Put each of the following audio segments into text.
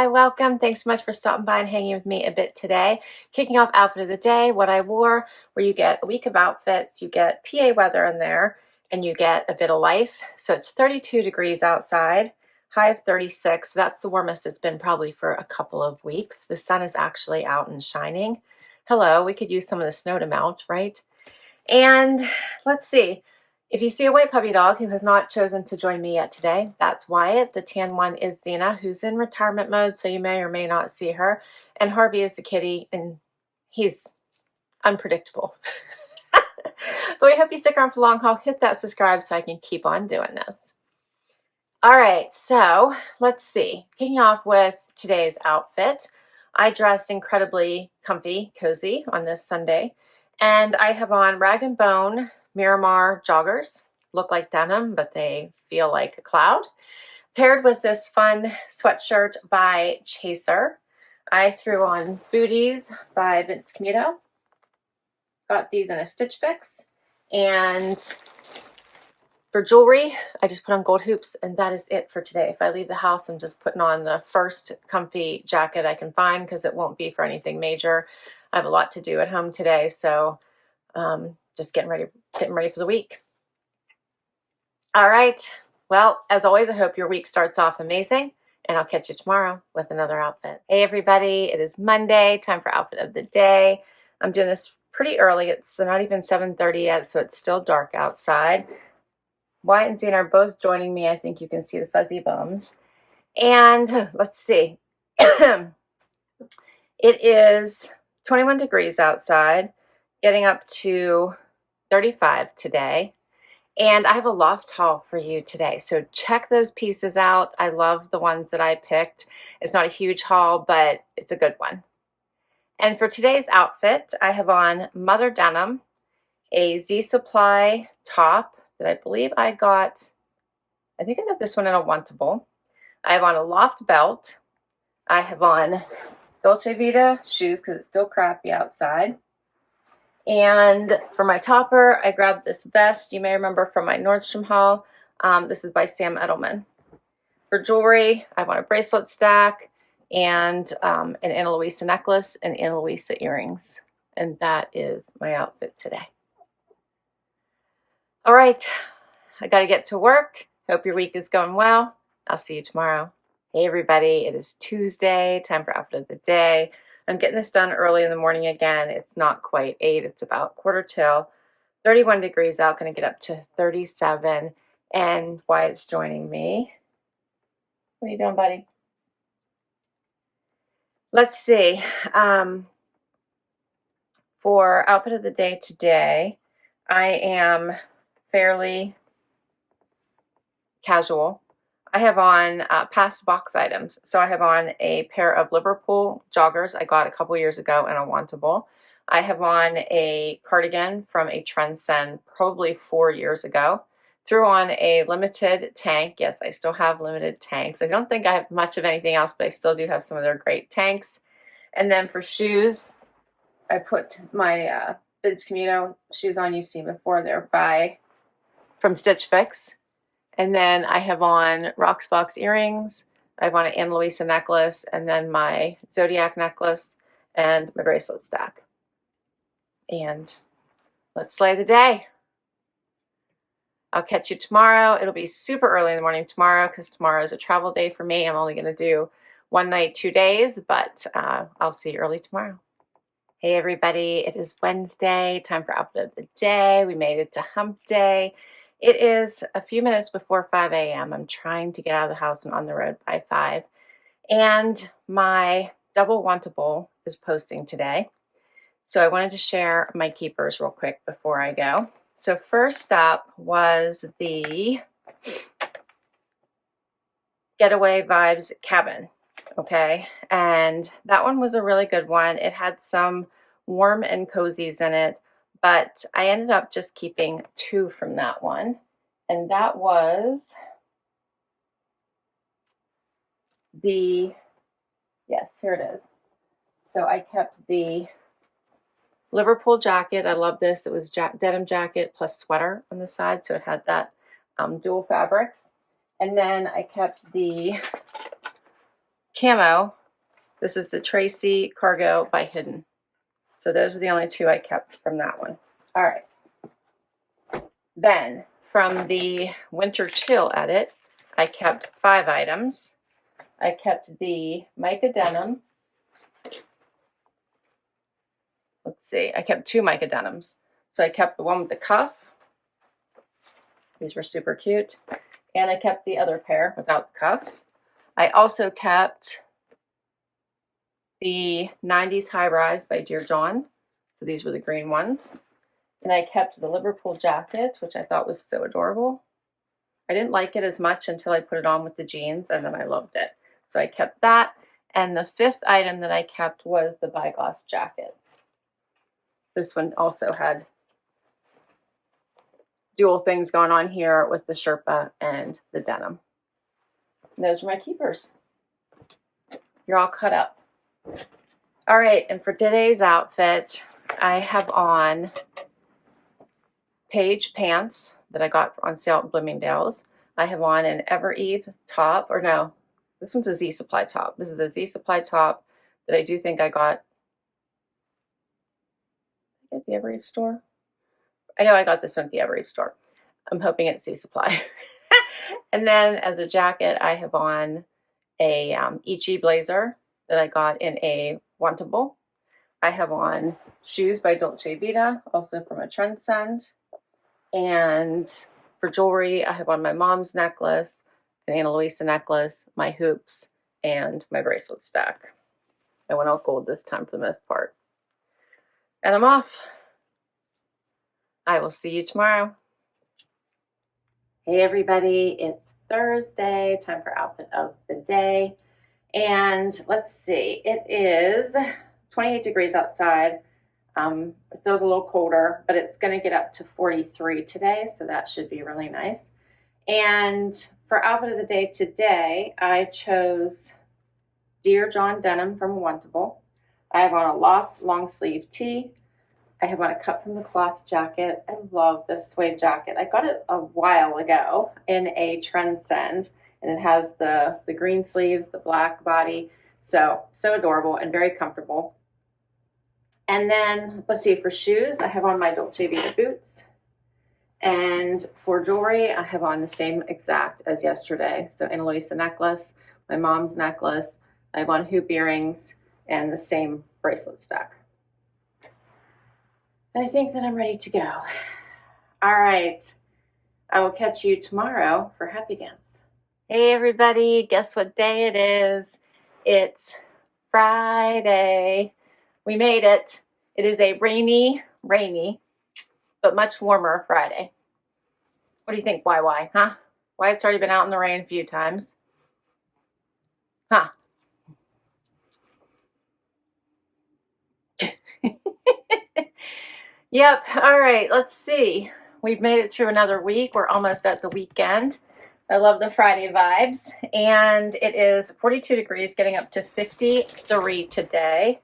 Hi, welcome. Thanks so much for stopping by and hanging with me a bit today. Kicking off outfit of the day, what I wore, where you get a week of outfits, you get PA weather in there, and you get a bit of life. So it's 32 degrees outside, high of 36. That's the warmest it's been probably for a couple of weeks. The sun is actually out and shining. Hello, we could use some of the snow to melt, right? And let's see. If you see a white puppy dog who has not chosen to join me yet today, that's Wyatt. The tan one is Xena, who's in retirement mode, so you may or may not see her. And Harvey is the kitty, and he's unpredictable. But we hope you stick around for the long haul. Hit that subscribe so I can keep on doing this. All right, so let's see. Kicking off with today's outfit. I dressed incredibly comfy, cozy on this Sunday, and I have on Rag & Bone Miramar joggers. Look like denim, but they feel like a cloud. Paired with this fun sweatshirt by Chaser. I threw on booties by Camuto. Got these in a Stitch Fix. And for jewelry, I just put on gold hoops, and that is it for today. If I leave the house, I'm just putting on the first comfy jacket I can find because it won't be for anything major. I have a lot to do at home today, so just getting ready for the week. All right. Well, as always, I hope your week starts off amazing, and I'll catch you tomorrow with another outfit. Hey, everybody. It is Monday, time for outfit of the day. I'm doing this pretty early. It's not even 7:30 yet, so it's still dark outside. Wyatt and Zane are both joining me. I think you can see the fuzzy bums. And let's see. It is 21 degrees outside, getting up to 35 today. And I have a loft haul for you today. So check those pieces out. I love the ones that I picked. It's not a huge haul, but it's a good one. And for today's outfit, I have on Mother Denim, a Z Supply top that I believe I think I got this one in a Wantable. I have on a loft belt. I have on Dolce Vita shoes because it's still crappy outside. And for my topper, I grabbed this vest. You may remember from my Nordstrom haul. This is by Sam Edelman. For jewelry, I want a bracelet stack and an Ana Luisa necklace and Ana Luisa earrings. And that is my outfit today. All right, I got to get to work. Hope your week is going well. I'll see you tomorrow. Hey, everybody. It is Tuesday, time for outfit of the day. I'm getting this done early in the morning again. It's not quite 8. It's about 1:45. 31 degrees out. Going to get up to 37. And Wyatt's joining me. What are you doing, buddy? Let's see. For outfit of the day today, I am fairly casual. I have on past box items. So I have on a pair of Liverpool joggers I got a couple years ago in a Wantable. I have on a cardigan from a Trendsend probably 4 years ago. Threw on a limited tank. Yes, I still have limited tanks. I don't think I have much of anything else, but I still do have some of their great tanks. And then for shoes, I put my Camuto shoes on you've seen before. They're from Stitch Fix. And then I have on Rocksbox earrings. I have on an Ana Luisa necklace, and then my Zodiac necklace, and my bracelet stack. And let's slay the day. I'll catch you tomorrow. It'll be super early in the morning tomorrow because tomorrow is a travel day for me. I'm only going to do 1 night, 2 days, but I'll see you early tomorrow. Hey, everybody. It is Wednesday, time for outfit of the day. We made it to hump day. It is a few minutes before 5 a.m. I'm trying to get out of the house and on the road by 5. And my double Wantable is posting today. So I wanted to share my keepers real quick before I go. So first up was the Getaway Vibes Cabin. Okay. And that one was a really good one. It had some warm and cozies in it. But I ended up just keeping 2 from that one. And that was yes, here it is. So I kept the Liverpool jacket. I love this. It was denim jacket plus sweater on the side. So it had that dual fabrics. And then I kept the camo. This is the Tracy Cargo by Hidden. So those are the only two I kept from that one. All right. Then from the Winter Chill edit, I kept 5 items. I kept the mica denim. Let's see, I kept 2 mica denims. So I kept the one with the cuff. These were super cute. And I kept the other pair without the cuff. I also kept the 90s High Rise by Dear John. So these were the green ones. And I kept the Liverpool jacket, which I thought was so adorable. I didn't like it as much until I put it on with the jeans, and then I loved it. So I kept that. And the 5th item that I kept was the Byglass jacket. This one also had dual things going on here with the Sherpa and the denim. And those are my keepers. You're all cut up. All right, and for today's outfit, I have on Paige pants that I got on sale at Bloomingdale's. I have on an Evereve top, or no, this one's a Z Supply top. This is a Z Supply top that I do think I got at the Evereve store. I know I got this one at the Evereve store. I'm hoping it's Z Supply. And then as a jacket, I have on a Ichi blazer that I got in a Wantable. I have on shoes by Dolce Vita, also from a Trendsend. And for jewelry, I have on my mom's necklace, an Ana Luisa necklace, my hoops, and my bracelet stack. I went all gold this time for the most part. And I'm off. I will see you tomorrow. Hey everybody, it's Thursday, time for outfit of the day. And let's see, it is 28 degrees outside. It feels a little colder, but it's going to get up to 43 today, so that should be really nice. And for outfit of the day today, I chose Dear John denim from Wantable. I have on a loft long sleeve tee. I have on a cut from the cloth jacket. I love this suede jacket. I got it a while ago in a Trendsend, and it has the green sleeves, the black body. So adorable and very comfortable. And then, let's see, for shoes, I have on my Dolce Vita boots. And for jewelry, I have on the same exact as yesterday. So Ana Luisa necklace, my mom's necklace. I have on hoop earrings and the same bracelet stack. And I think that I'm ready to go. All right. I will catch you tomorrow for Happy Dance. Hey everybody, guess what day it is? It's Friday. We made it. It is a rainy, but much warmer Friday. What do you think, why, huh? Why it's already been out in the rain a few times? Huh? Yep, all right, let's see. We've made it through another week. We're almost at the weekend. I love the Friday vibes. And it is 42 degrees, getting up to 53 today.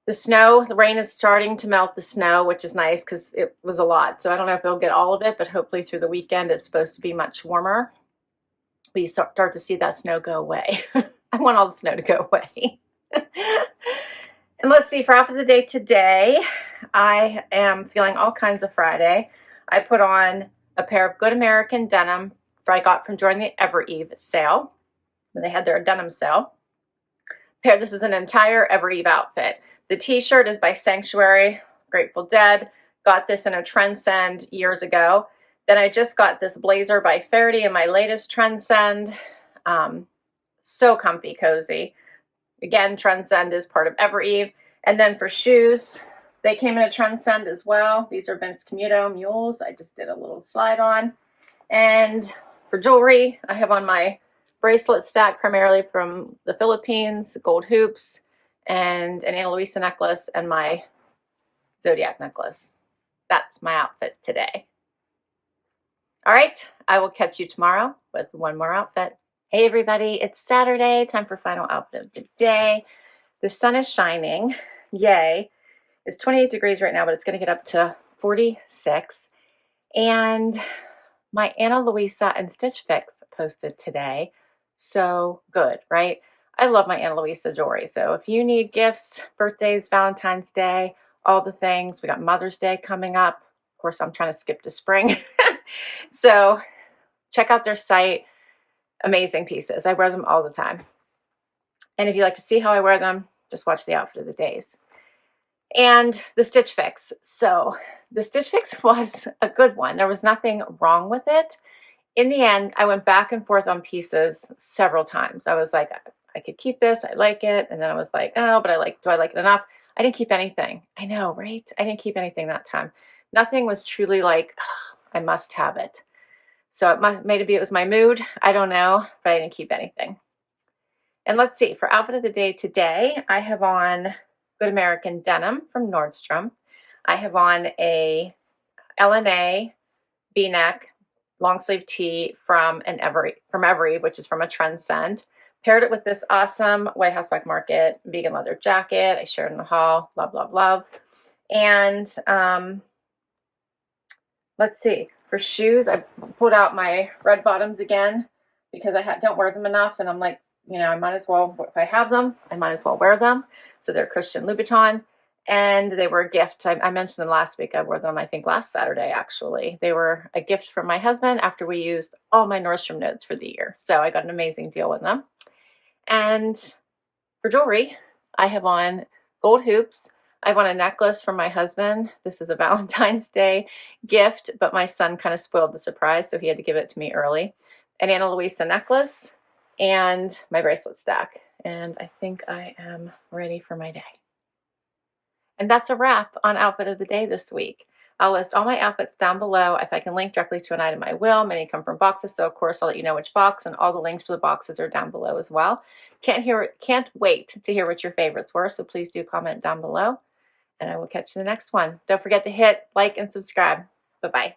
The rain is starting to melt the snow, which is nice because it was a lot. So I don't know if it'll get all of it, but hopefully through the weekend it's supposed to be much warmer. We start to see that snow go away. I want all the snow to go away. And let's see, for outfit of the day today, I am feeling all kinds of Friday. I put on a pair of Good American denim I got from during the Evereve sale, when they had their denim sale. This is an entire Evereve outfit. The t-shirt is by Sanctuary, Grateful Dead. Got this in a Trendsend years ago. Then I just got this blazer by Faraday in my latest Trendsend. So comfy, cozy. Again, Trendsend is part of Evereve. And then for shoes, they came in a Trendsend as well. These are Vince Camuto mules. I just did a little slide on. And for jewelry, I have on my bracelet stack primarily from the Philippines, gold hoops, and an Ana Luisa necklace, and my Zodiac necklace. That's my outfit today. All right, I will catch you tomorrow with one more outfit. Hey everybody, it's Saturday, time for final outfit of the day. The sun is shining, yay. It's 28 degrees right now, but it's gonna get up to 46. And my Ana Luisa and Stitch Fix posted today. So good, right? I love my Ana Luisa jewelry. So if you need gifts, birthdays, Valentine's Day, all the things, we got Mother's Day coming up. Of course, I'm trying to skip to spring. So check out their site. Amazing pieces. I wear them all the time. And if you like to see how I wear them, just watch the outfit of the days. And the Stitch Fix. So the Stitch Fix was a good one. There was nothing wrong with it. In the end, I went back and forth on pieces several times. I was like, I could keep this. I like it. And then I was like, oh, but do I like it enough? I didn't keep anything. I know, right? I didn't keep anything that time. Nothing was truly like, oh, I must have it. So maybe it was my mood. I don't know, but I didn't keep anything. And let's see, for outfit of the day today, I have on Good American denim from Nordstrom. I have on a LNA V-neck long sleeve tee from Evereve, which is from a Trendsend. Paired it with this awesome White House Black Market vegan leather jacket. I shared in the haul. Love, love, love. And let's see, for shoes, I pulled out my red bottoms again because I don't wear them enough. And I'm like, you know, I might as well, if I have them, I might as well wear them. So they're Christian Louboutin, and they were a gift. I mentioned them last week. I wore them, I think, last Saturday, actually. They were a gift from my husband after we used all my Nordstrom notes for the year. So I got an amazing deal with them. And for jewelry, I have on gold hoops. I have on a necklace from my husband. This is a Valentine's Day gift, but my son kind of spoiled the surprise, so he had to give it to me early. An Ana Luisa necklace and my bracelet stack. And I think I am ready for my day. And that's a wrap on outfit of the day this week. I'll list all my outfits down below. If I can link directly to an item, I will. Many come from boxes, so of course I'll let you know which box, and all the links to the boxes are down below as well. Can't wait to hear what your favorites were, so please do comment down below, and I will catch you in the next one. Don't forget to hit like and subscribe. Bye-bye.